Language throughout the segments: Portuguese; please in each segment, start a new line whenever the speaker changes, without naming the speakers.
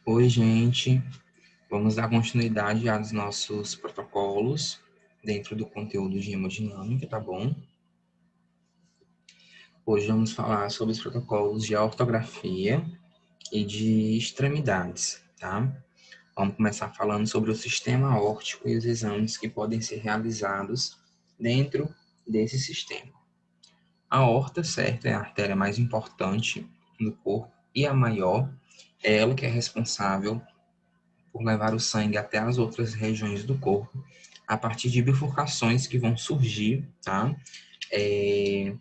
Oi, gente. Vamos dar continuidade aos nossos protocolos dentro do conteúdo de hemodinâmica, tá bom? Hoje vamos falar sobre os protocolos de ortografia e de extremidades, tá? Vamos começar falando sobre o sistema aórtico e os exames que podem ser realizados dentro desse sistema. A aorta, certo, é a artéria mais importante do corpo e a maior. É ela que é responsável por levar o sangue até as outras regiões do corpo, a partir de bifurcações que vão surgir, tá? É,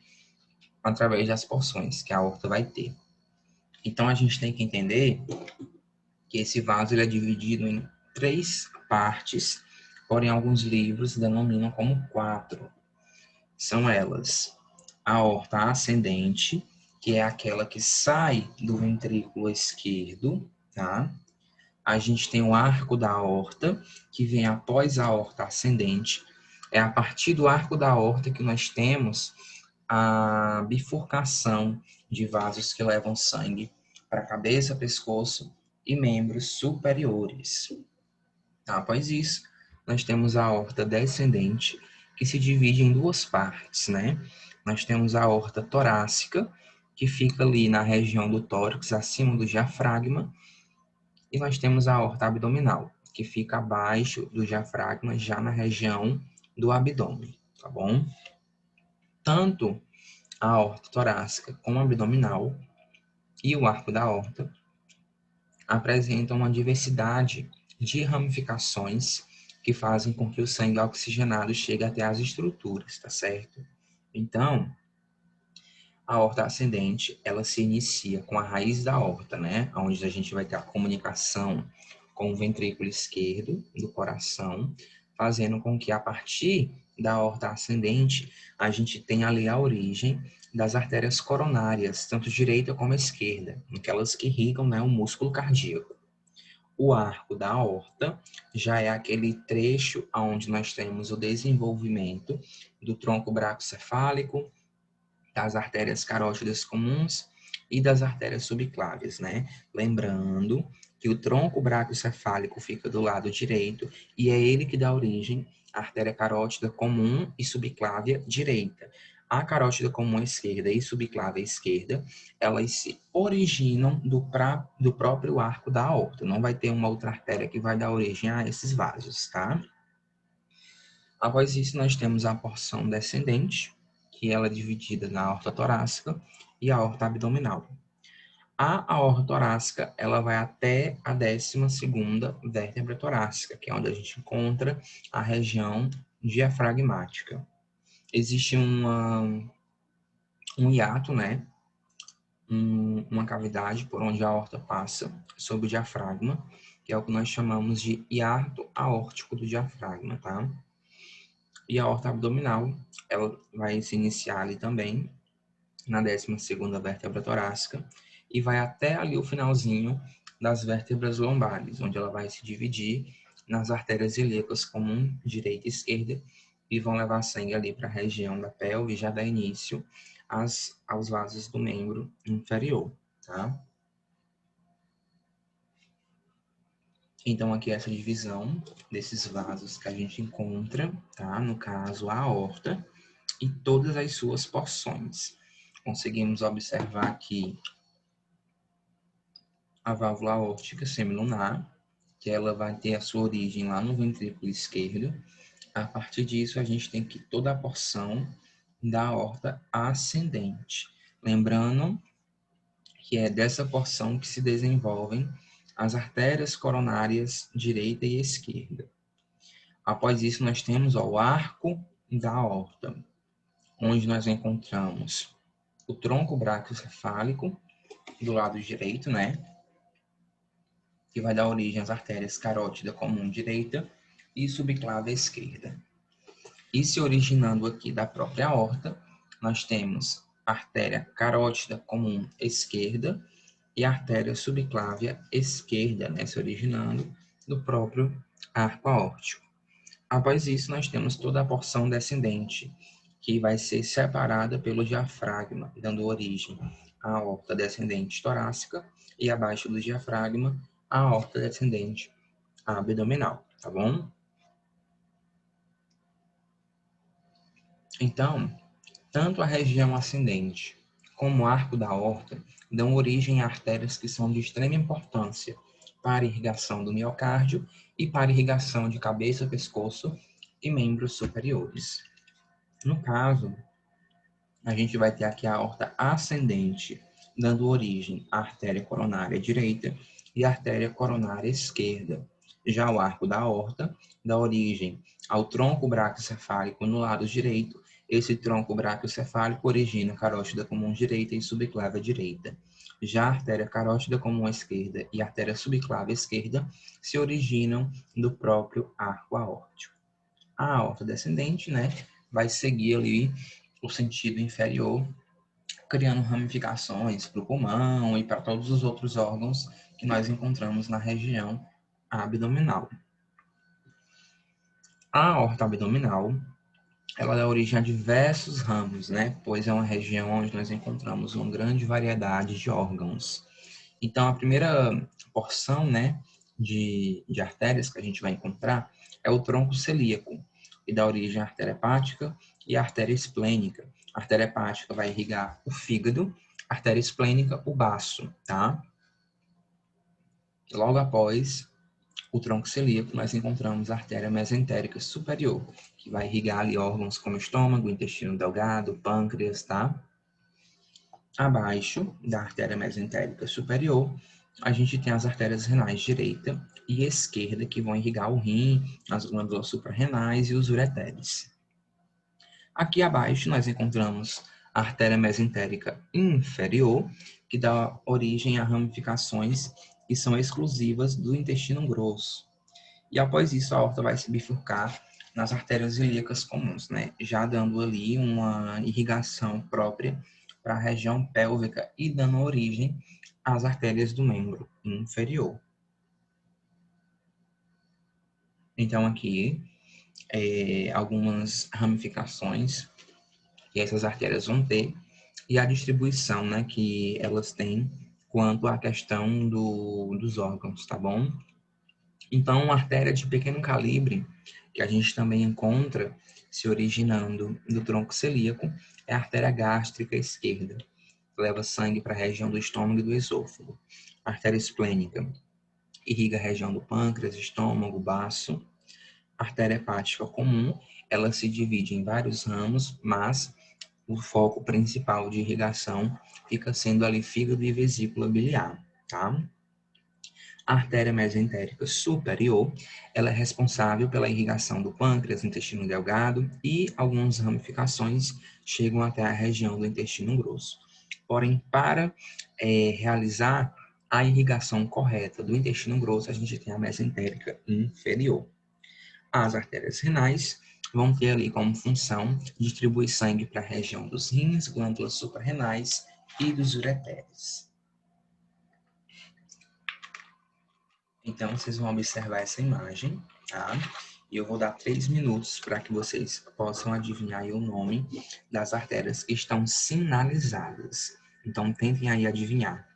através das porções que a aorta vai ter. Então, a gente tem que entender que esse vaso ele é dividido em 3 partes, porém alguns livros denominam como 4. São elas: a aorta ascendente, que é aquela que sai do ventrículo esquerdo, tá? A gente tem o arco da aorta, que vem após a aorta ascendente. É a partir do arco da aorta que nós temos a bifurcação de vasos que levam sangue para a cabeça, pescoço e membros superiores. Após isso, nós temos a aorta descendente, que se divide em 2 partes, né? Nós temos a aorta torácica, que fica ali na região do tórax, acima do diafragma, e nós temos a aorta abdominal, que fica abaixo do diafragma, já na região do abdômen, tá bom? Tanto a aorta torácica como a abdominal e o arco da aorta apresentam uma diversidade de ramificações que fazem com que o sangue oxigenado chegue até as estruturas, tá certo? Então, a aorta ascendente, ela se inicia com a raiz da aorta, né? Onde a gente vai ter a comunicação com o ventrículo esquerdo do coração, fazendo com que a partir da aorta ascendente a gente tenha ali a origem das artérias coronárias, tanto direita como esquerda, aquelas que irrigam, né, o músculo cardíaco. O arco da aorta já é aquele trecho onde nós temos o desenvolvimento do tronco bracocefálico, das artérias carótidas comuns e das artérias subclávias, né? Lembrando que o tronco braquiocefálico fica do lado direito e é ele que dá origem à artéria carótida comum e subclávia direita. A carótida comum esquerda e subclávia esquerda, elas se originam do próprio arco da aorta. Não vai ter uma outra artéria que vai dar origem a esses vasos, tá? Após isso, nós temos a porção descendente, que ela é dividida na aorta torácica e a aorta abdominal. A aorta torácica, ela vai até a 12ª vértebra torácica, que é onde a gente encontra a região diafragmática. Existe um hiato, né? Uma cavidade por onde a aorta passa sobre o diafragma, que é o que nós chamamos de hiato aórtico do diafragma, tá? E a aorta abdominal, ela vai se iniciar ali também, na 12ª vértebra torácica, e vai até ali o finalzinho das vértebras lombares, onde ela vai se dividir nas artérias ilíacas comum, direita e esquerda, e vão levar sangue ali para a região da pelve, já dá início aos vasos do membro inferior, tá? Então, aqui essa divisão desses vasos que a gente encontra, tá? No caso, a aorta, e todas as suas porções. Conseguimos observar aqui a válvula aórtica semilunar, que ela vai ter a sua origem lá no ventrículo esquerdo. A partir disso, a gente tem que toda a porção da aorta ascendente. Lembrando que é dessa porção que se desenvolvem as artérias coronárias direita e esquerda. Após isso, nós temos o arco da aorta, onde nós encontramos o tronco braquiocefálico do lado direito, né? Que vai dar origem às artérias carótida comum direita e subclávia esquerda. E se originando aqui da própria aorta, nós temos a artéria carótida comum esquerda e a artéria subclávia esquerda, né? Se originando do próprio arco aórtico. Após isso, nós temos toda a porção descendente, que vai ser separada pelo diafragma, dando origem à aorta descendente torácica e abaixo do diafragma, a aorta descendente abdominal, tá bom? Então, tanto a região ascendente como o arco da aorta dão origem a artérias que são de extrema importância para a irrigação do miocárdio e para a irrigação de cabeça, pescoço e membros superiores. No caso, a gente vai ter aqui a aorta ascendente, dando origem à artéria coronária direita e à artéria coronária esquerda. Já o arco da aorta dá origem ao tronco braquiocefálico no lado direito. Esse tronco braquiocefálico origina a carótida comum direita e subclávia direita. Já a artéria carótida comum esquerda e a artéria subclávia esquerda se originam do próprio arco aórtico. A aorta descendente, né, vai seguir ali o sentido inferior, criando ramificações para o pulmão e para todos os outros órgãos que nós encontramos na região abdominal. A aorta abdominal, ela dá origem a diversos ramos, né? Pois é uma região onde nós encontramos uma grande variedade de órgãos. Então, a primeira porção, né, de artérias que a gente vai encontrar é o tronco celíaco, que dá origem à artéria hepática e à artéria esplênica. A artéria hepática vai irrigar o fígado, a artéria esplênica o baço, tá? Logo após o tronco celíaco, nós encontramos a artéria mesentérica superior, que vai irrigar ali órgãos como estômago, intestino delgado, pâncreas, tá? Abaixo da artéria mesentérica superior, a gente tem as artérias renais direita e esquerda, que vão irrigar o rim, as glândulas suprarrenais e os ureteres. Aqui abaixo, nós encontramos a artéria mesentérica inferior, que dá origem a ramificações que são exclusivas do intestino grosso. E após isso, a aorta vai se bifurcar nas artérias ilíacas comuns, né? Já dando ali uma irrigação própria para a região pélvica e dando origem às artérias do membro inferior. Então, aqui, algumas ramificações que essas artérias vão ter e a distribuição, né, que elas têm quanto à questão dos órgãos, tá bom? Então, uma artéria de pequeno calibre, que a gente também encontra se originando do tronco celíaco, é a artéria gástrica esquerda, que leva sangue para a região do estômago e do esôfago. A artéria esplênica irriga a região do pâncreas, estômago, baço. A artéria hepática comum, ela se divide em vários ramos, mas o foco principal de irrigação fica sendo ali fígado e vesícula biliar, tá? A artéria mesentérica superior, ela é responsável pela irrigação do pâncreas, intestino delgado e algumas ramificações chegam até a região do intestino grosso. Porém, para realizar a irrigação correta do intestino grosso, a gente tem a mesentérica inferior. As artérias renais vão ter ali como função distribuir sangue para a região dos rins, glândulas suprarrenais e dos ureteres. Então, vocês vão observar essa imagem, tá? E eu vou dar 3 minutos para que vocês possam adivinhar aí o nome das artérias que estão sinalizadas. Então, tentem aí adivinhar.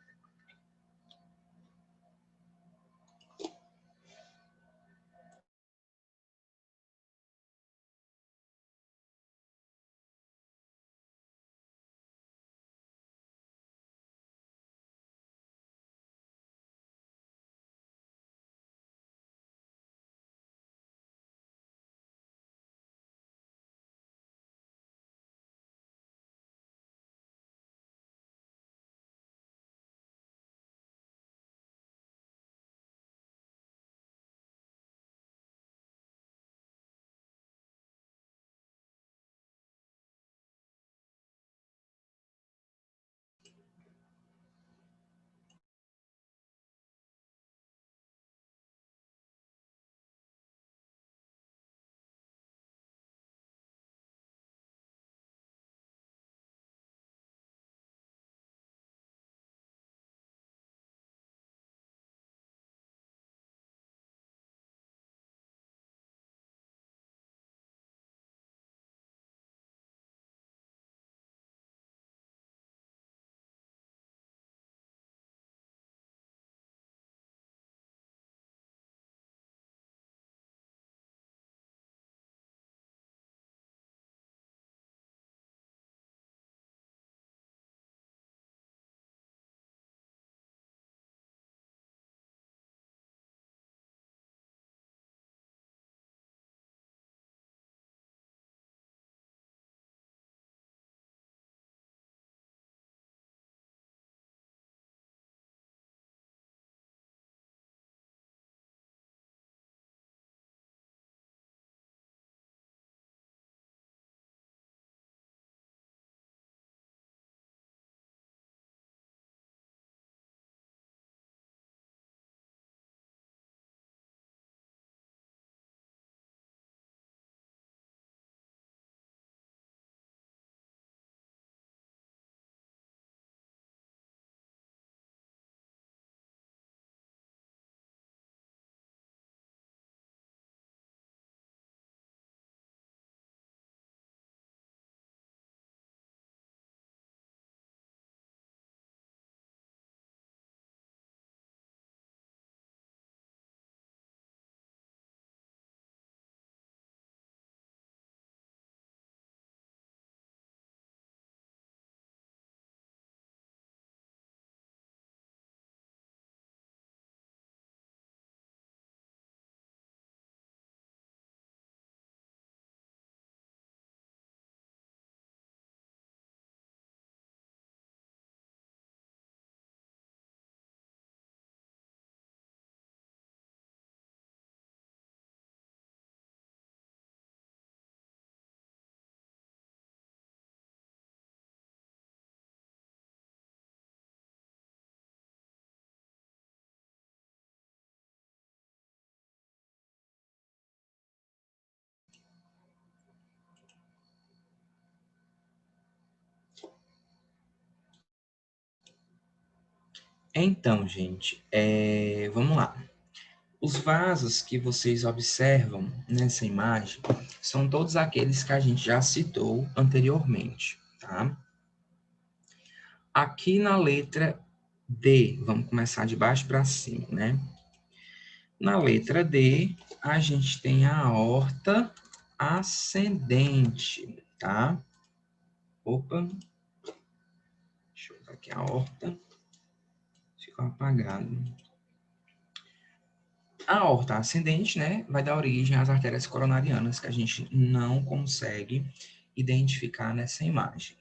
Então, gente, vamos lá. Os vasos que vocês observam nessa imagem são todos aqueles que a gente já citou anteriormente, tá? Aqui na letra D, vamos começar de baixo para cima, né? Na letra D, a gente tem a aorta ascendente, tá? Opa, deixa eu botar aqui a aorta, ficou apagado. A aorta ascendente, né, vai dar origem às artérias coronarianas que a gente não consegue identificar nessa imagem.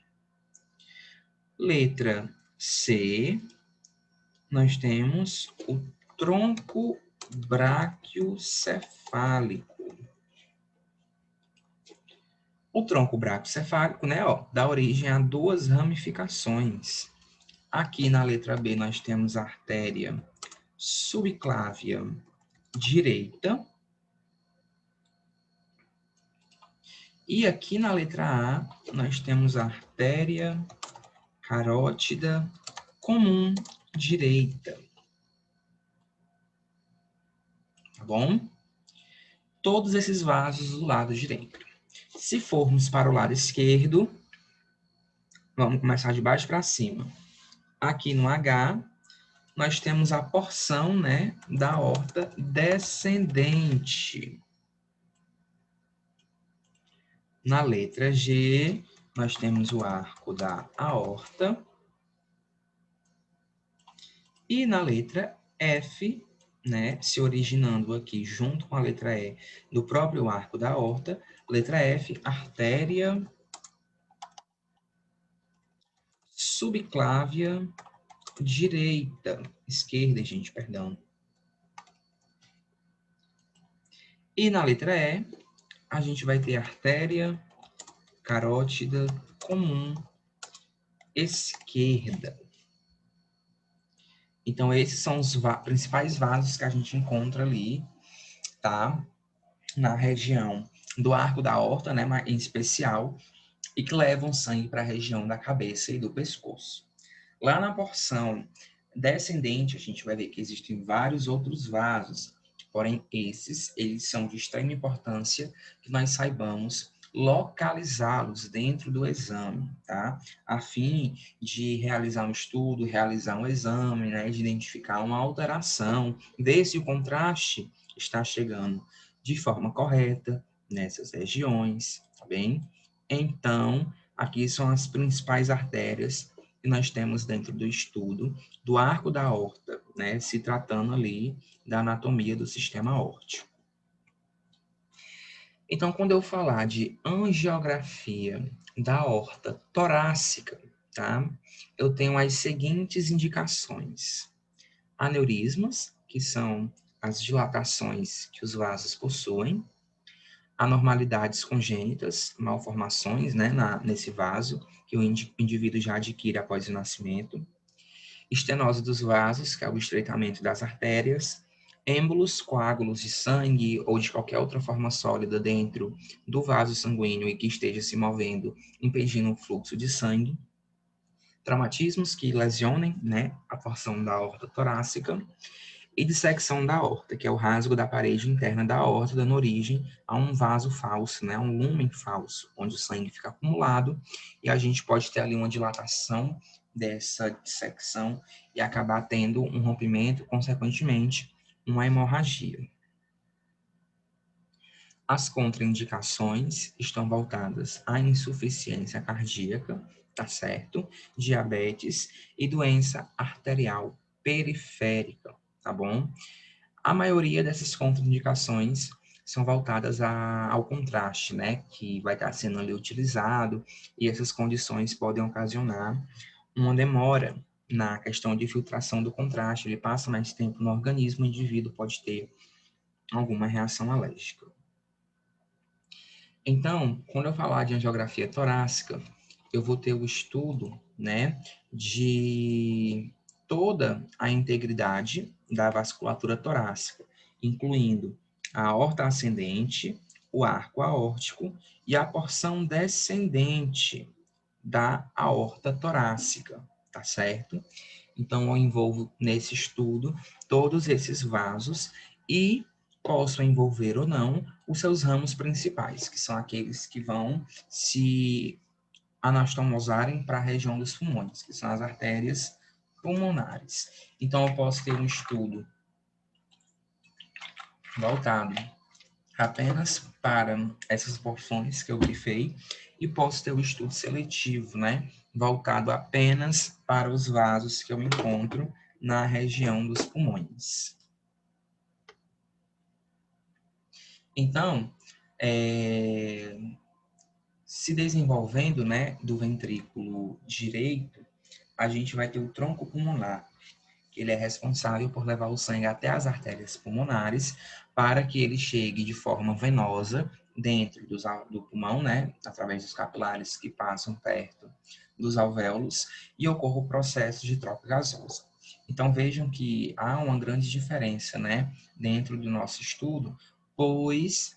Letra C, nós temos o tronco braquiocefálico. O tronco braquiocefálico, né, dá origem a duas ramificações. Aqui na letra B nós temos a artéria subclávia direita. E aqui na letra A, nós temos a artéria carótida comum direita. Tá bom? Todos esses vasos do lado direito. Se formos para o lado esquerdo, vamos começar de baixo para cima. Aqui no H, nós temos a porção, né, da aorta descendente. Na letra G, nós temos o arco da aorta. E na letra F, né, se originando aqui junto com a letra E do próprio arco da aorta, letra F, artéria subclávia esquerda, gente, perdão. E na letra E, a gente vai ter artéria carótida comum esquerda. Então, esses são os principais vasos que a gente encontra ali, tá? Na região do arco da aorta, né, em especial, e que levam sangue para a região da cabeça e do pescoço. Lá na porção descendente, a gente vai ver que existem vários outros vasos, porém eles são de extrema importância que nós saibamos localizá-los dentro do exame, tá? A fim de realizar um estudo, realizar um exame, né, de identificar uma alteração, ver se o contraste está chegando de forma correta nessas regiões, tá bem? Então, aqui são as principais artérias que nós temos dentro do estudo do arco da aorta, né, se tratando ali da anatomia do sistema aórtico. Então, quando eu falar de angiografia da aorta torácica, tá, eu tenho as seguintes indicações: aneurismas, que são as dilatações que os vasos possuem, anormalidades congênitas, malformações, né, nesse vaso, que o indivíduo já adquire após o nascimento, estenose dos vasos, que é o estreitamento das artérias, êmbolos, coágulos de sangue ou de qualquer outra forma sólida dentro do vaso sanguíneo e que esteja se movendo, impedindo o fluxo de sangue, traumatismos que lesionem, né, a porção da aorta torácica, e dissecção da aorta, que é o rasgo da parede interna da aorta, dando origem a um vaso falso, né, um lúmen falso, onde o sangue fica acumulado e a gente pode ter ali uma dilatação dessa dissecção e acabar tendo um rompimento, consequentemente, uma hemorragia. As contraindicações estão voltadas à insuficiência cardíaca, tá certo? Diabetes e doença arterial periférica, tá bom? A maioria dessas contraindicações são voltadas ao contraste, né, que vai estar sendo ali utilizado, e essas condições podem ocasionar uma demora na questão de filtração do contraste, ele passa mais tempo no organismo, o indivíduo pode ter alguma reação alérgica. Então, quando eu falar de angiografia torácica, eu vou ter o estudo, né, de toda a integridade da vasculatura torácica, incluindo a aorta ascendente, o arco aórtico e a porção descendente da aorta torácica, tá certo? Então, eu envolvo nesse estudo todos esses vasos e posso envolver ou não os seus ramos principais, que são aqueles que vão se anastomosarem para a região dos pulmões, que são as artérias pulmonares. Então, eu posso ter um estudo voltado apenas para essas porções que eu grifei e posso ter o estudo seletivo, né, voltado apenas para os vasos que eu encontro na região dos pulmões. Então, se desenvolvendo, né, do ventrículo direito, a gente vai ter o tronco pulmonar, que ele é responsável por levar o sangue até as artérias pulmonares para que ele chegue de forma venosa dentro do pulmão, né, através dos capilares que passam perto dos alvéolos e ocorra o processo de troca gasosa. Então vejam que há uma grande diferença, né, dentro do nosso estudo, pois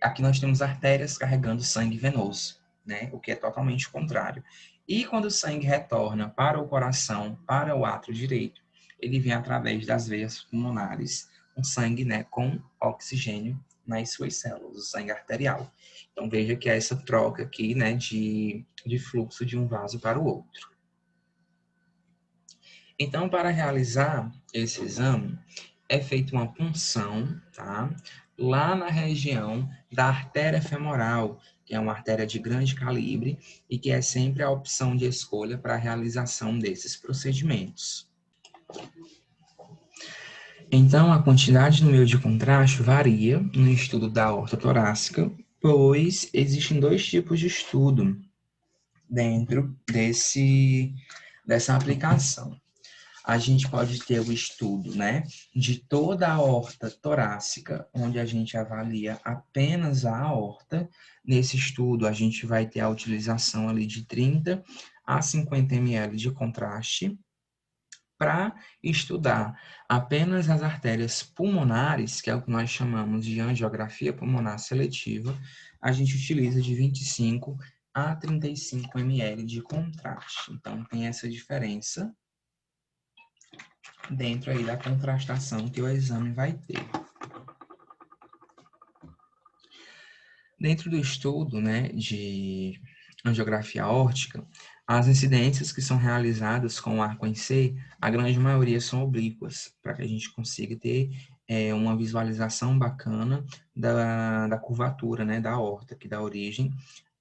aqui nós temos artérias carregando sangue venoso, né, o que é totalmente contrário. E quando o sangue retorna para o coração, para o átrio direito, ele vem através das veias pulmonares, um sangue, né, com oxigênio nas suas células, o sangue arterial. Então veja que é essa troca aqui, né, de fluxo de um vaso para o outro. Então, para realizar esse exame, é feita uma punção, tá? Lá na região da artéria femoral, que é uma artéria de grande calibre e que é sempre a opção de escolha para a realização desses procedimentos. Então, a quantidade no meio de contraste varia no estudo da aorta torácica, pois existem dois tipos de estudo dentro dessa aplicação. A gente pode ter o estudo, né, de toda a aorta torácica, onde a gente avalia apenas a aorta. Nesse estudo, a gente vai ter a utilização ali de 30 a 50 ml de contraste para estudar apenas as artérias pulmonares, que é o que nós chamamos de angiografia pulmonar seletiva. A gente utiliza de 25 a 35 ml de contraste. Então, tem essa diferença dentro aí da contrastação que o exame vai ter. Dentro do estudo, né, de angiografia aórtica, as incidências que são realizadas com o arco em C, a grande maioria são oblíquas, para que a gente consiga ter uma visualização bacana da curvatura, né, da aorta, que dá origem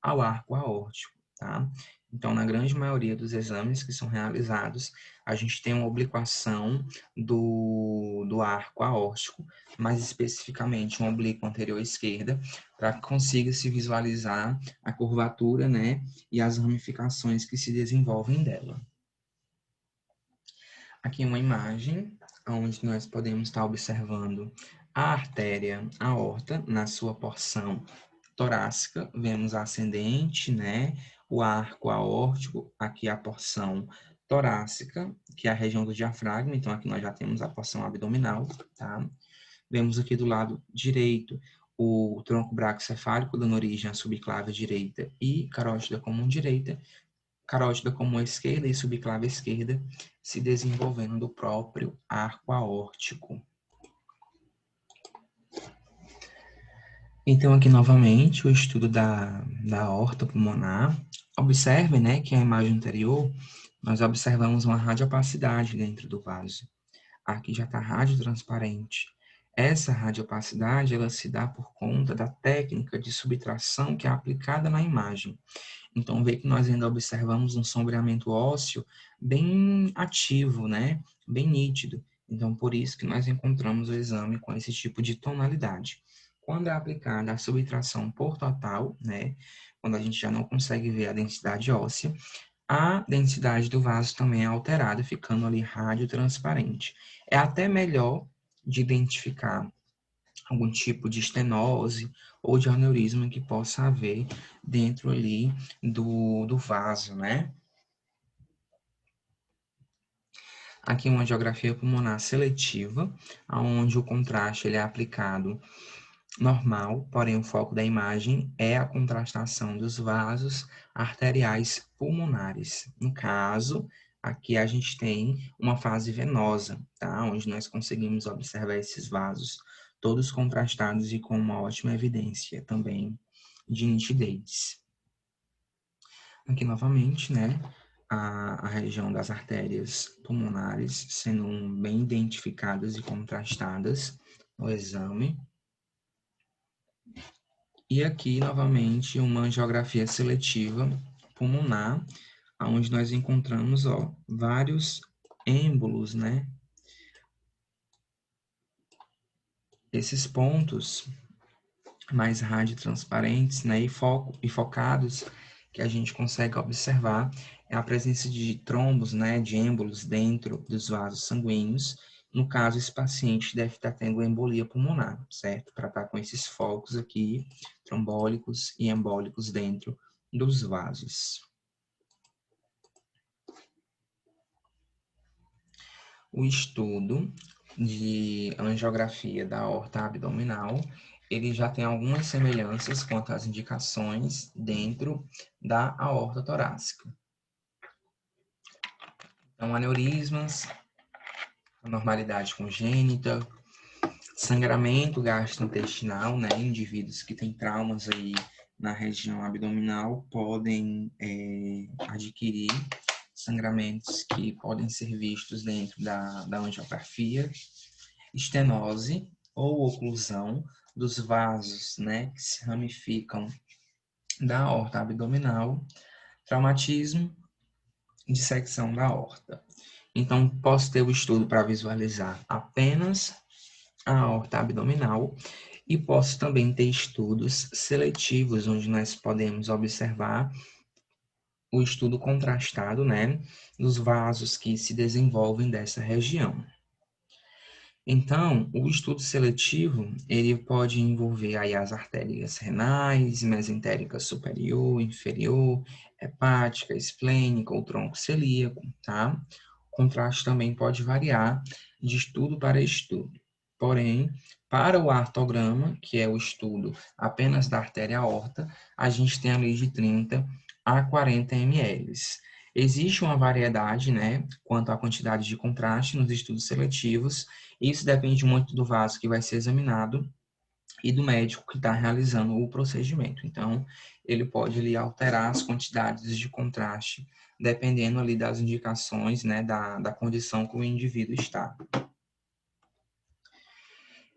ao arco aórtico, tá? Então, na grande maioria dos exames que são realizados, a gente tem uma obliquação do arco aórtico, mais especificamente uma oblíqua anterior esquerda, para que consiga se visualizar a curvatura, né, e as ramificações que se desenvolvem dela. Aqui uma imagem onde nós podemos estar observando a artéria aorta na sua porção torácica, vemos a ascendente, né, o arco aórtico, aqui a porção torácica, que é a região do diafragma, então aqui nós já temos a porção abdominal, tá? Vemos aqui do lado direito o tronco bracocefálico dando origem à subclávia direita e carótida comum direita, carótida comum esquerda e subclávia esquerda se desenvolvendo do próprio arco aórtico. Então, aqui novamente, o estudo da aorta pulmonar. Observe, né, que a imagem anterior, nós observamos uma radiopacidade dentro do vaso. Aqui já está radiotransparente. Essa radiopacidade, ela se dá por conta da técnica de subtração que é aplicada na imagem. Então, vê que nós ainda observamos um sombreamento ósseo bem ativo, né? Bem nítido. Então, por isso que nós encontramos o exame com esse tipo de tonalidade. Quando é aplicada a subtração por total, né? Quando a gente já não consegue ver a densidade óssea, a densidade do vaso também é alterada, ficando ali radiotransparente. É até melhor de identificar algum tipo de estenose ou de aneurisma que possa haver dentro ali do vaso, né? Aqui uma angiografia pulmonar seletiva, onde o contraste ele é aplicado normal, porém o foco da imagem é a contrastação dos vasos arteriais pulmonares. No caso, aqui a gente tem uma fase venosa, tá? Onde nós conseguimos observar esses vasos todos contrastados e com uma ótima evidência também de nitidez. Aqui novamente, né, a região das artérias pulmonares sendo bem identificadas e contrastadas no exame. E aqui, novamente, uma angiografia seletiva pulmonar, onde nós encontramos, ó, vários êmbolos, né? Esses pontos mais radiotransparentes, né, e focados, que a gente consegue observar é a presença de trombos, né, de êmbolos dentro dos vasos sanguíneos. No caso, esse paciente deve estar tendo embolia pulmonar, certo? Para estar com esses focos aqui, trombólicos e embólicos dentro dos vasos. O estudo de angiografia da aorta abdominal, ele já tem algumas semelhanças quanto às indicações dentro da aorta torácica. Então, aneurismas, anormalidade congênita, sangramento gastrointestinal, né? Indivíduos que têm traumas aí na região abdominal podem adquirir sangramentos que podem ser vistos dentro da angiografia, estenose ou oclusão dos vasos, né, que se ramificam da aorta abdominal, traumatismo, dissecção da aorta. Então, posso ter o estudo para visualizar apenas a aorta abdominal e posso também ter estudos seletivos, onde nós podemos observar o estudo contrastado, né, dos vasos que se desenvolvem dessa região. Então, o estudo seletivo, ele pode envolver aí as artérias renais, mesentérica superior, inferior, hepática, esplênica ou tronco celíaco, tá? O contraste também pode variar de estudo para estudo. Porém, para o artograma, que é o estudo apenas da artéria aorta, a gente tem ali de 30 a 40 ml. Existe uma variedade, né, quanto à quantidade de contraste nos estudos seletivos. Isso depende muito do vaso que vai ser examinado e do médico que está realizando o procedimento. Então, ele pode ali alterar as quantidades de contraste, dependendo ali das indicações, né, da condição que o indivíduo está.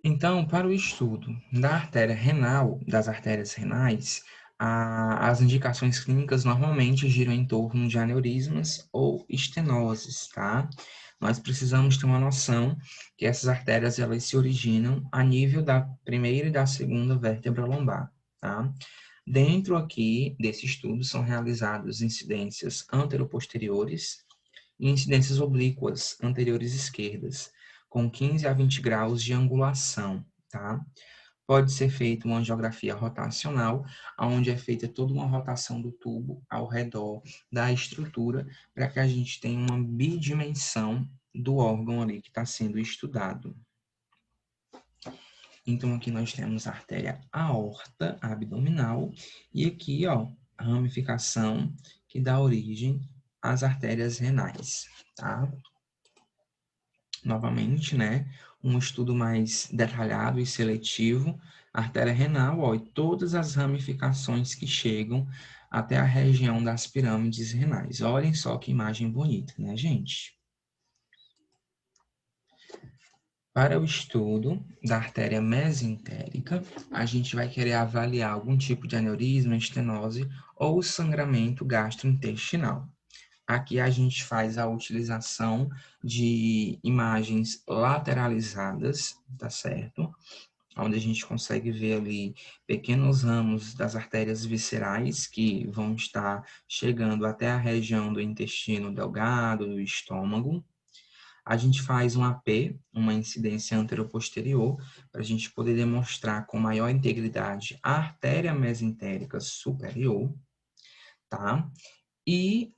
Então, para o estudo da artéria renal, das artérias renais, as indicações clínicas normalmente giram em torno de aneurismas ou estenoses, tá? Nós precisamos ter uma noção que essas artérias, elas se originam a nível da primeira e da segunda vértebra lombar, tá? Dentro aqui desse estudo são realizadas incidências anteroposteriores e incidências oblíquas anteriores esquerdas, com 15 a 20 graus de angulação, tá? Pode ser feita uma angiografia rotacional, onde é feita toda uma rotação do tubo ao redor da estrutura, para que a gente tenha uma bidimensão do órgão ali que está sendo estudado. Então, aqui nós temos a artéria aorta abdominal, e aqui, ó, a ramificação que dá origem às artérias renais, tá? Novamente, né, um estudo mais detalhado e seletivo, artéria renal, ó, e todas as ramificações que chegam até a região das pirâmides renais. Olhem só que imagem bonita, né, gente? Para o estudo da artéria mesentérica, a gente vai querer avaliar algum tipo de aneurisma, estenose ou sangramento gastrointestinal. Aqui a gente faz a utilização de imagens lateralizadas, tá certo? Onde a gente consegue ver ali pequenos ramos das artérias viscerais que vão estar chegando até a região do intestino delgado, do estômago. A gente faz um AP, uma incidência anteroposterior, para a gente poder demonstrar com maior integridade a artéria mesentérica superior, tá? E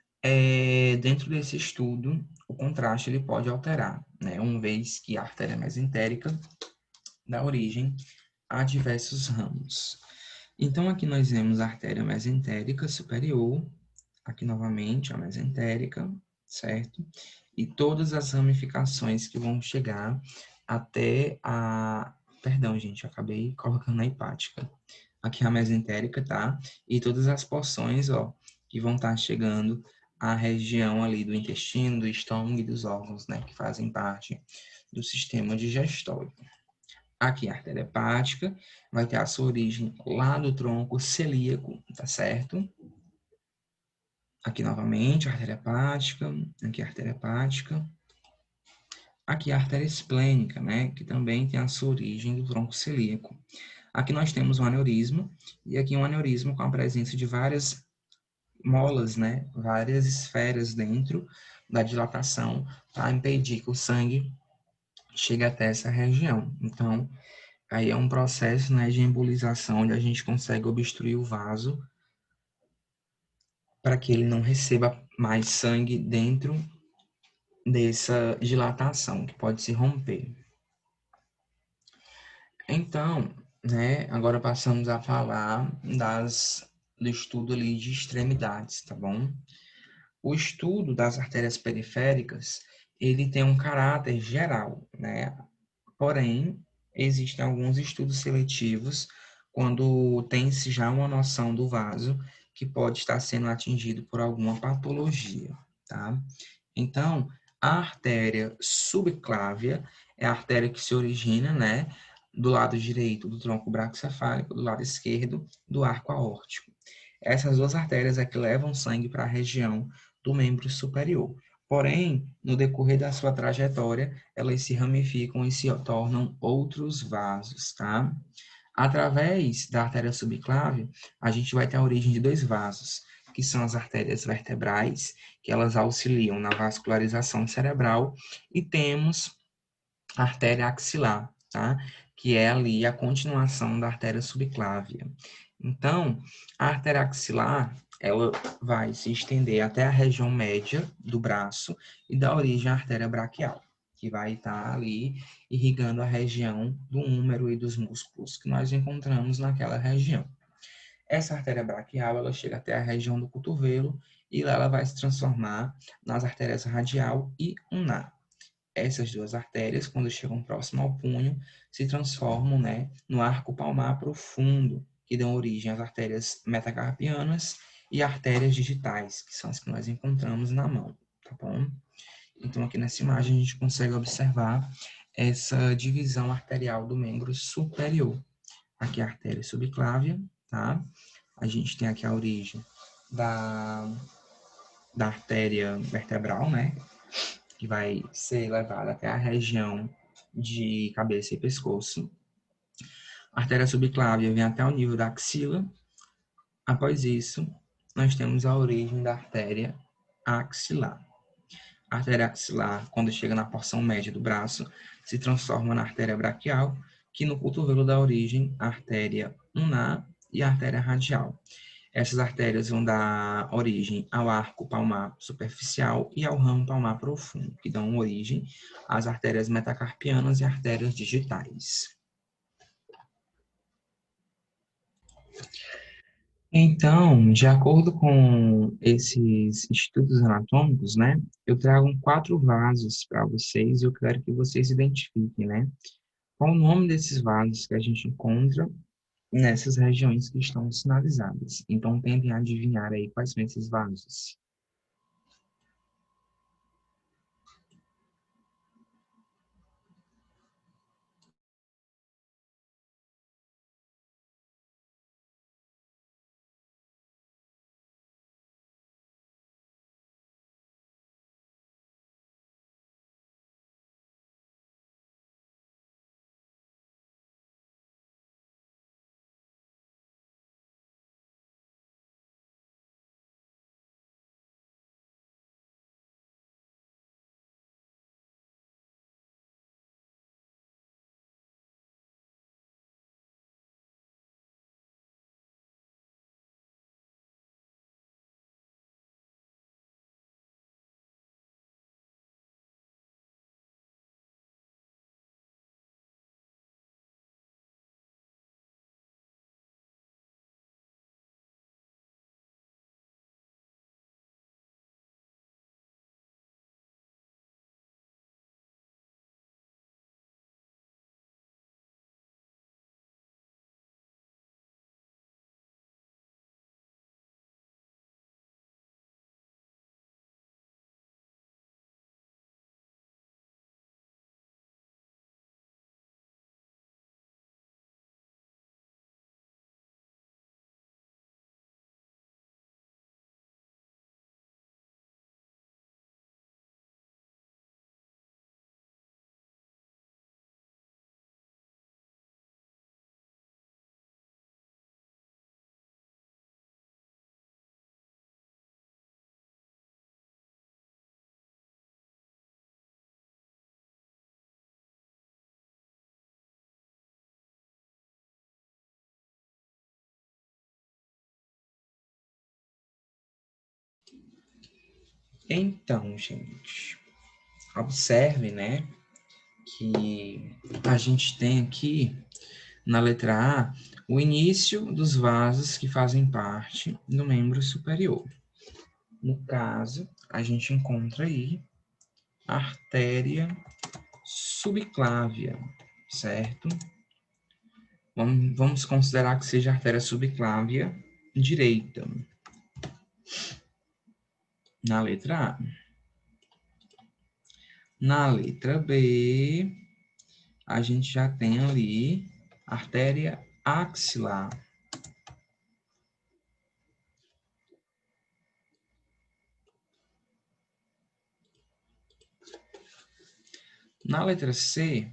dentro desse estudo, o contraste ele pode alterar, né? Uma vez que a artéria mesentérica dá origem a diversos ramos. Então, aqui nós vemos a artéria mesentérica superior, aqui novamente a mesentérica, certo? E todas as ramificações que vão chegar até a... Perdão, gente, eu acabei colocando a hepática. Aqui é a mesentérica, tá? E todas as porções, ó, que vão estar chegando à região ali do intestino, do estômago e dos órgãos, né? Que fazem parte do sistema digestório. Aqui a artéria hepática vai ter a sua origem lá do tronco celíaco, tá certo? Aqui novamente a artéria hepática, aqui a artéria hepática. Aqui a artéria esplênica, né, que também tem a sua origem do tronco celíaco. Aqui nós temos um aneurisma, e aqui um aneurisma com a presença de várias molas, né, várias esferas dentro da dilatação para impedir que o sangue chegue até essa região. Então, aí é um processo, né, de embolização, onde a gente consegue obstruir o vaso para que ele não receba mais sangue dentro dessa dilatação, que pode se romper. Então, né, agora passamos a falar do estudo ali de extremidades, tá bom? O estudo das artérias periféricas, ele tem um caráter geral, né? Porém, existem alguns estudos seletivos quando tem-se já uma noção do vaso que pode estar sendo atingido por alguma patologia, tá? Então, a artéria subclávia é a artéria que se origina, né, do lado direito do tronco braquiocefálico, do lado esquerdo do arco aórtico. Essas duas artérias é que levam sangue para a região do membro superior. Porém, no decorrer da sua trajetória, elas se ramificam e se tornam outros vasos, tá? Através da artéria subclave, a gente vai ter a origem de dois vasos, que são as artérias vertebrais, que elas auxiliam na vascularização cerebral, e temos a artéria axilar, tá? Que é ali a continuação da artéria subclávia. Então, a artéria axilar, ela vai se estender até a região média do braço e dá origem à artéria braquial, que vai estar ali irrigando a região do úmero e dos músculos que nós encontramos naquela região. Essa artéria braquial, ela chega até a região do cotovelo e lá ela vai se transformar nas artérias radial e ulnar. Essas duas artérias, quando chegam próximo ao punho, se transformam, né, no arco palmar profundo, que dão origem às artérias metacarpianas e artérias digitais, que são as que nós encontramos na mão, tá bom? Então, aqui nessa imagem, a gente consegue observar essa divisão arterial do membro superior. Aqui a artéria subclávia, tá? A gente tem aqui a origem da, da artéria vertebral, né? Que vai ser levada até a região de cabeça e pescoço. A artéria subclávia vem até o nível da axila. Após isso, nós temos a origem da artéria axilar. A artéria axilar, quando chega na porção média do braço, se transforma na artéria braquial, que no cotovelo dá origem à artéria ulnar e à artéria radial. Essas artérias vão dar origem ao arco palmar superficial e ao ramo palmar profundo, que dão origem às artérias metacarpianas e artérias digitais. Então, de acordo com esses estudos anatômicos, né, eu trago 4 vasos para vocês e eu quero que vocês identifiquem, né, qual o nome desses vasos que a gente encontra nessas regiões que estão sinalizadas. Então, tentem adivinhar aí quais são esses vasos. Então, gente, observe, né, que a gente tem aqui, na letra A, o início dos vasos que fazem parte do membro superior. No caso, a gente encontra aí a artéria subclávia, certo? Vamos considerar que seja a artéria subclávia direita, na letra A. Na letra B, a gente já tem ali a artéria axilar. Na letra C,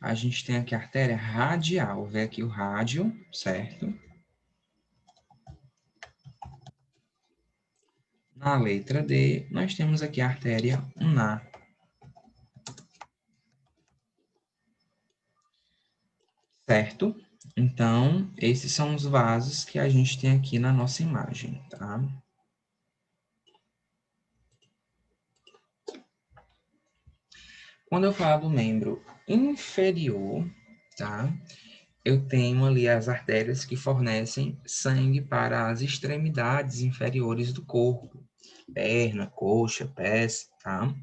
a gente tem aqui a artéria radial. Vê aqui o rádio, certo? Na letra D, nós temos aqui a artéria ulnar. Certo? Então, esses são os vasos que a gente tem aqui na nossa imagem, tá? Quando eu falar do membro inferior, tá? Eu tenho ali as artérias que fornecem sangue para as extremidades inferiores do corpo, perna, coxa, pés, tá?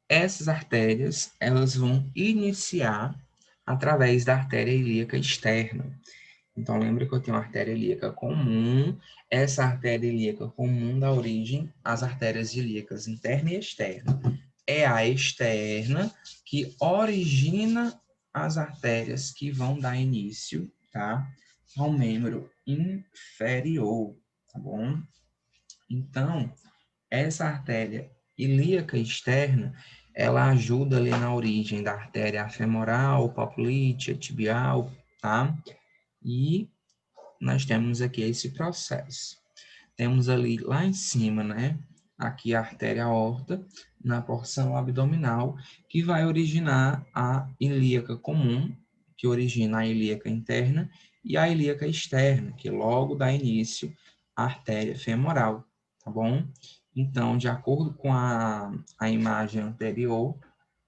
Essas artérias, elas vão iniciar através da artéria ilíaca externa. Então, lembra que eu tenho a artéria ilíaca comum. Essa artéria ilíaca comum dá origem às artérias ilíacas interna e externa. É a externa que origina as artérias que vão dar início, tá, ao membro inferior, tá bom? Então, essa artéria ilíaca externa, ela ajuda ali na origem da artéria femoral, poplítea, tibial, tá? E nós temos aqui esse processo. Temos ali lá em cima, né? Aqui a artéria aorta, na porção abdominal, que vai originar a ilíaca comum, que origina a ilíaca interna, e a ilíaca externa, que logo dá início à artéria femoral, tá bom? Então, de acordo com a imagem anterior,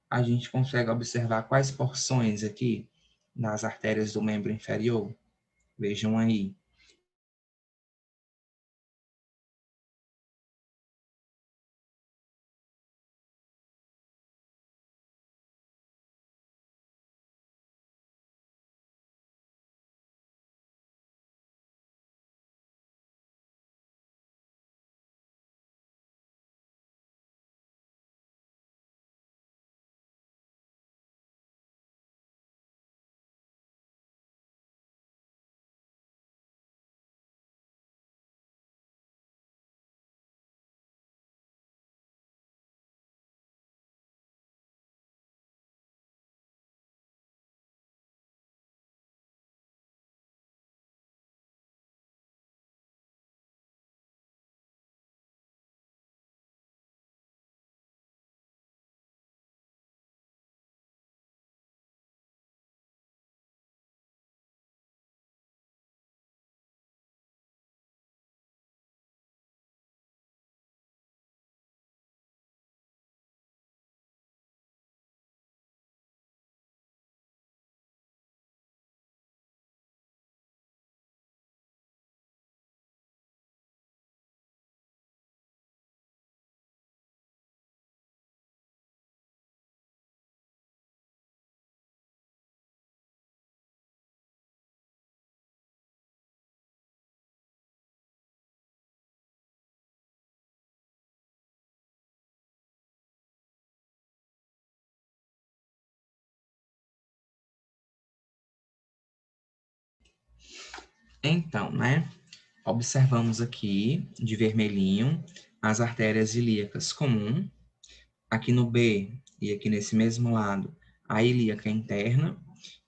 a gente consegue observar quais porções aqui nas artérias do membro inferior. Vejam aí. Então, né? Observamos aqui, de vermelhinho, as artérias ilíacas comum. Aqui no B, e aqui nesse mesmo lado, a ilíaca interna.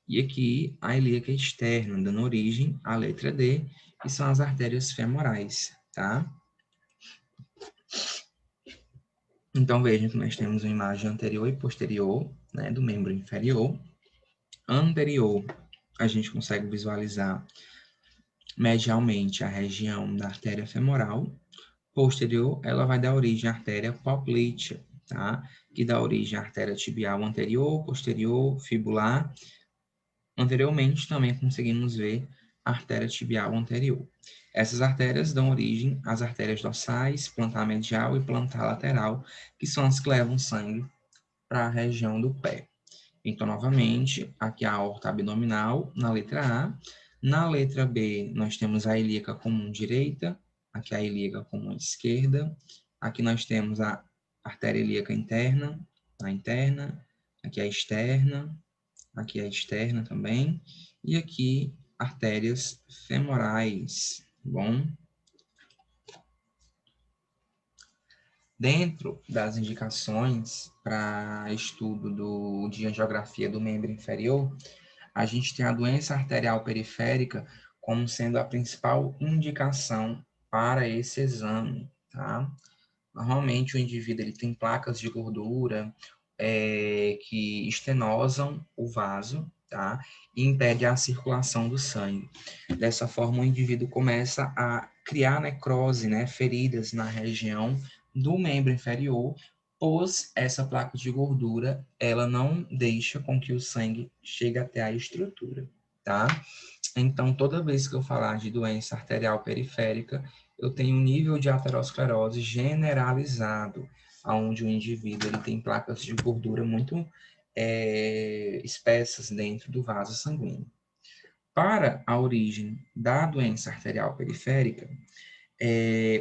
E aqui, a ilíaca externa, dando origem à letra D, que são as artérias femorais, tá? Então, vejam que nós temos uma imagem anterior e posterior, né, do membro inferior. Anterior, a gente consegue visualizar medialmente a região da artéria femoral. posterior, ela vai dar origem à artéria poplítea, tá? Que dá origem à artéria tibial anterior, posterior, fibular. Anteriormente, também conseguimos ver a artéria tibial anterior. Essas artérias dão origem às artérias dorsais, plantar medial e plantar lateral, que são as que levam sangue para a região do pé. Então, novamente, aqui a aorta abdominal na letra A. Na letra B, nós temos a ilíaca comum direita, aqui a ilíaca comum esquerda. Aqui nós temos a artéria ilíaca interna, a interna. Aqui a externa, aqui a externa também. E aqui, artérias femorais, tá bom? Dentro das indicações para estudo de angiografia do membro inferior, a gente tem a doença arterial periférica como sendo a principal indicação para esse exame, tá? Normalmente o indivíduo ele tem placas de gordura que estenosam o vaso, tá? E impede a circulação do sangue. Dessa forma, o indivíduo começa a criar necrose, né? Feridas na região do membro inferior, pois essa placa de gordura, ela não deixa com que o sangue chegue até a estrutura, tá? Então, toda vez que eu falar de doença arterial periférica, eu tenho um nível de aterosclerose generalizado, onde o indivíduo ele tem placas de gordura muito espessas dentro do vaso sanguíneo. Para a origem da doença arterial periférica,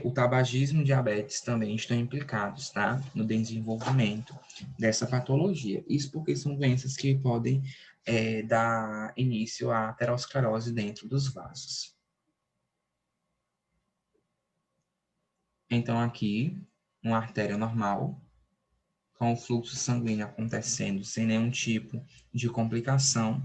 o tabagismo e diabetes também estão implicados, tá? No desenvolvimento dessa patologia. Isso porque são doenças que podem dar início à aterosclerose dentro dos vasos. Então, aqui, uma artéria normal, com o fluxo sanguíneo acontecendo sem nenhum tipo de complicação.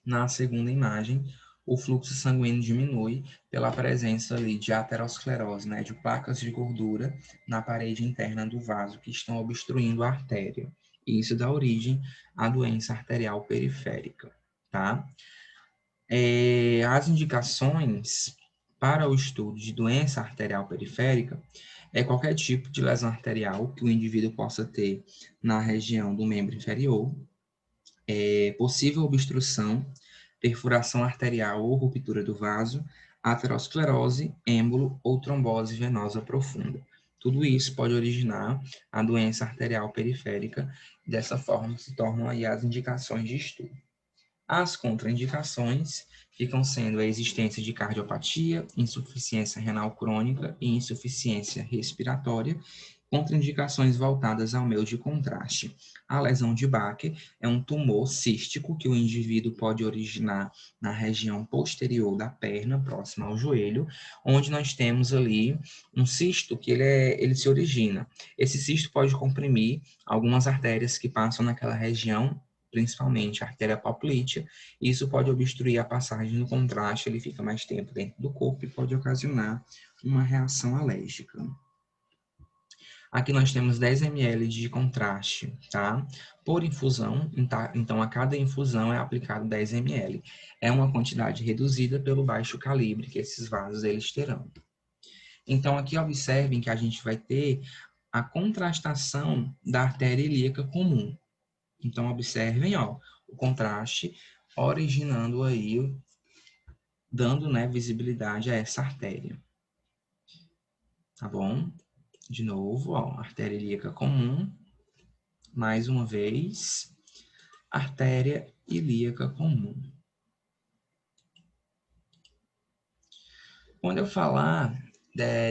Na segunda imagem, o fluxo sanguíneo diminui pela presença ali de aterosclerose, né, de placas de gordura na parede interna do vaso que estão obstruindo a artéria. E isso dá origem à doença arterial periférica, tá? As indicações para o estudo de doença arterial periférica é qualquer tipo de lesão arterial que o indivíduo possa ter na região do membro inferior, possível obstrução, perfuração arterial ou ruptura do vaso, aterosclerose, êmbolo ou trombose venosa profunda. Tudo isso pode originar a doença arterial periférica, dessa forma se tornam aí as indicações de estudo. As contraindicações ficam sendo a existência de cardiopatia, insuficiência renal crônica e insuficiência respiratória, contraindicações voltadas ao meio de contraste. A lesão de Bacher é um tumor cístico que o indivíduo pode originar na região posterior da perna, próxima ao joelho, onde nós temos ali um cisto que ele se origina. Esse cisto pode comprimir algumas artérias que passam naquela região, principalmente a artéria poplítea, e isso pode obstruir a passagem do contraste, ele fica mais tempo dentro do corpo e pode ocasionar uma reação alérgica. Aqui nós temos 10 ml de contraste, tá? Por infusão, então a cada infusão é aplicado 10 ml. É uma quantidade reduzida pelo baixo calibre que esses vasos eles terão. Então aqui observem que a gente vai ter a contrastação da artéria ilíaca comum. Então observem, ó, o contraste originando aí, dando, né, visibilidade a essa artéria. Tá bom? De novo, ó, artéria ilíaca comum. Mais uma vez, artéria ilíaca comum. Quando eu falar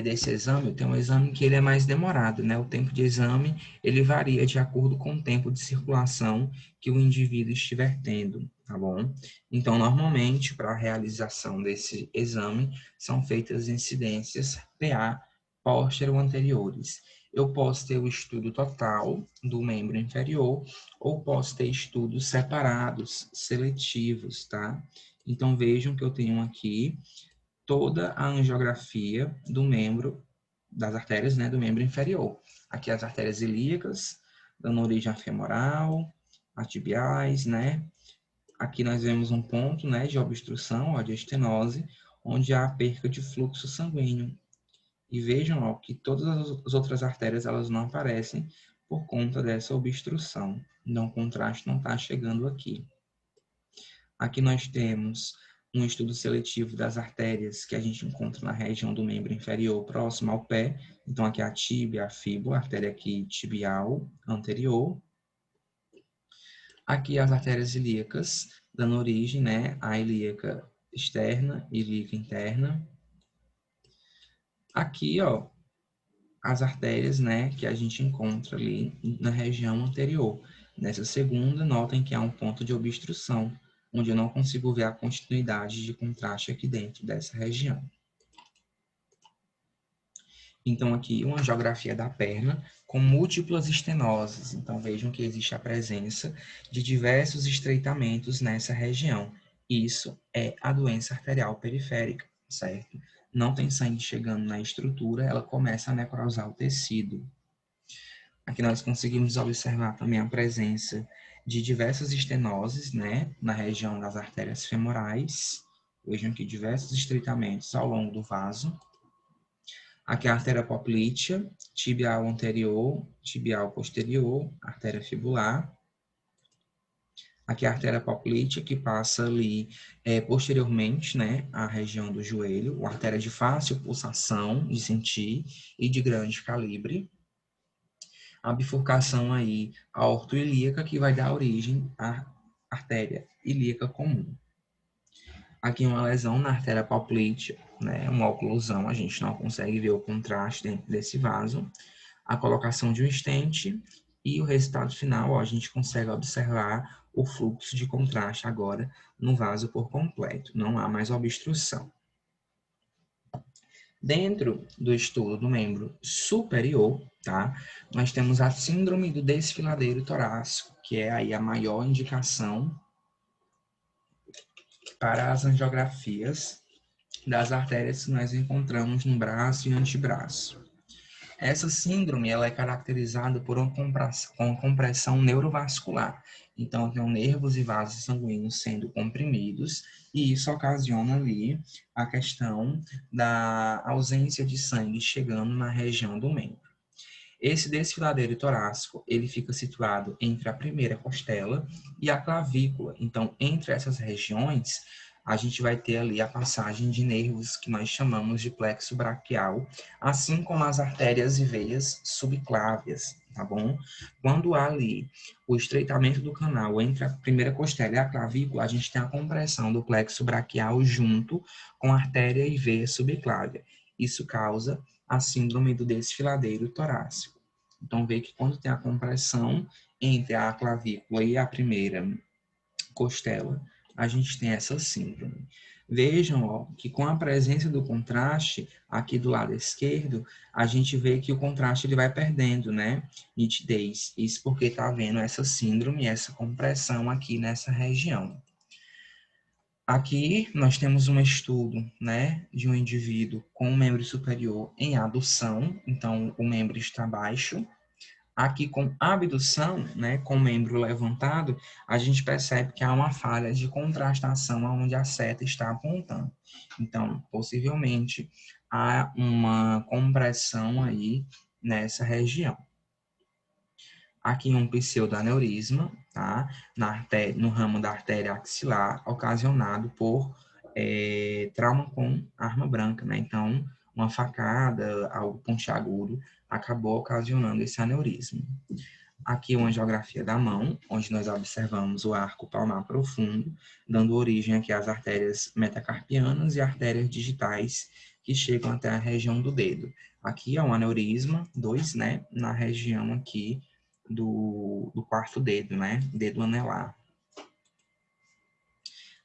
desse exame, eu tenho um exame que ele é mais demorado, né? O tempo de exame, ele varia de acordo com o tempo de circulação que o indivíduo estiver tendo, tá bom? Então, normalmente, para a realização desse exame, são feitas incidências PA póstero anteriores. Eu posso ter o estudo total do membro inferior ou posso ter estudos separados, seletivos, tá? Então, vejam que eu tenho aqui toda a angiografia do membro, das artérias, né, do membro inferior. Aqui as artérias ilíacas, dando origem à femoral, a tibiais, né? Aqui nós vemos um ponto, né, de obstrução, ó, de estenose, onde há perca de fluxo sanguíneo. E vejam, ó, que todas as outras artérias, elas não aparecem por conta dessa obstrução. Então, o contraste não está chegando aqui. Aqui nós temos um estudo seletivo das artérias que a gente encontra na região do membro inferior próximo ao pé. Então, aqui a tíbia, a fíbula, a artéria aqui tibial anterior. Aqui as artérias ilíacas, dando origem, né, à ilíaca externa e ilíaca interna. Aqui, ó, as artérias, né, que a gente encontra ali na região anterior. Nessa segunda, notem que há um ponto de obstrução, onde eu não consigo ver a continuidade de contraste aqui dentro dessa região. Então, aqui uma angiografia da perna com múltiplas estenoses. Então, vejam que existe a presença de diversos estreitamentos nessa região. Isso é a doença arterial periférica, certo? Não tem sangue chegando na estrutura, ela começa a necrosar o tecido. Aqui nós conseguimos observar também a presença de diversas estenoses, né, na região das artérias femorais. Vejam que diversos estreitamentos ao longo do vaso. Aqui a artéria poplítea, tibial anterior, tibial posterior, artéria fibular. Aqui a artéria poplítea, que passa ali posteriormente, né, à região do joelho, uma artéria de fácil pulsação, de sentir, e de grande calibre. A bifurcação aí aortoilíaca, que vai dar origem à artéria ilíaca comum. Aqui uma lesão na artéria poplítea, né, uma oclusão, a gente não consegue ver o contraste dentro desse vaso. A colocação de um estente e o resultado final, ó, a gente consegue observar o fluxo de contraste agora no vaso por completo, não há mais obstrução. Dentro do estudo do membro superior, tá, nós temos a síndrome do desfiladeiro torácico, que é aí a maior indicação para as angiografias das artérias que nós encontramos no braço e antebraço. Essa síndrome ela é caracterizada por uma compressão neurovascular. Então, tem nervos e vasos sanguíneos sendo comprimidos, e isso ocasiona ali a questão da ausência de sangue chegando na região do membro. Esse desfiladeiro torácico, ele fica situado entre a primeira costela e a clavícula. Então, entre essas regiões, a gente vai ter ali a passagem de nervos que nós chamamos de plexo braquial, assim como as artérias e veias subclávias, tá bom? Quando há ali o estreitamento do canal entre a primeira costela e a clavícula, a gente tem a compressão do plexo braquial junto com a artéria e veia subclávia. Isso causa a síndrome do desfiladeiro torácico. Então, vê que quando tem a compressão entre a clavícula e a primeira costela, a gente tem essa síndrome. Vejam, ó, que com a presença do contraste aqui do lado esquerdo, a gente vê que o contraste ele vai perdendo, né, nitidez. Isso porque está havendo essa síndrome, essa compressão aqui nessa região. Aqui nós temos um estudo, né, de um indivíduo com o membro superior em adução, então o membro está baixo. Aqui com abdução, né, com o membro levantado, a gente percebe que há uma falha de contrastação onde a seta está apontando. Então, possivelmente, há uma compressão aí nessa região. Aqui um pseudoaneurisma, tá? No ramo da artéria axilar, ocasionado por trauma com arma branca, né? Então, uma facada, algo pontiagudo, acabou ocasionando esse aneurisma. Aqui uma angiografia da mão, onde nós observamos o arco palmar profundo, dando origem aqui às artérias metacarpianas e artérias digitais que chegam até a região do dedo. Aqui é um aneurisma, 2, né? Na região aqui do quarto dedo, né? Dedo anelar.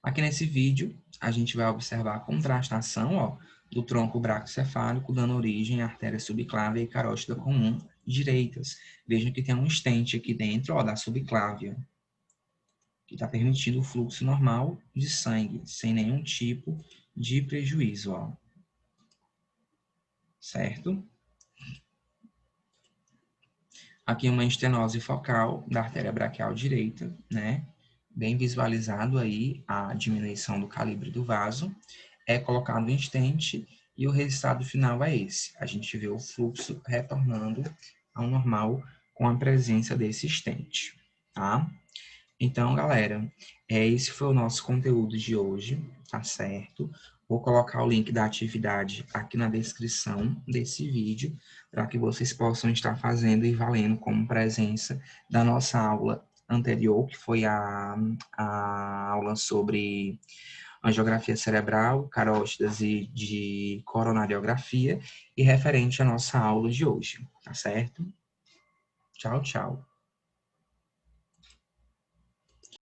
Aqui nesse vídeo, a gente vai observar a contrastação, ó, do tronco braquicefálico, dando origem à artéria subclávia e carótida comum direitas. Vejam que tem um estente aqui dentro, ó, da subclávia, que está permitindo o fluxo normal de sangue, sem nenhum tipo de prejuízo, ó. Certo? Aqui uma estenose focal da artéria braquial direita, né? Bem visualizado aí a diminuição do calibre do vaso. É colocado um estente E o resultado final é esse. A gente vê o fluxo retornando ao normal com a presença desse stent, tá? Então, galera, esse foi o nosso conteúdo de hoje, tá certo? Vou colocar o link da atividade aqui na descrição desse vídeo, para que vocês possam estar fazendo e valendo como presença da nossa aula anterior, que foi a aula sobre angiografia cerebral, carótidas e de coronariografia, e referente à nossa aula de hoje, tá certo? Tchau, tchau.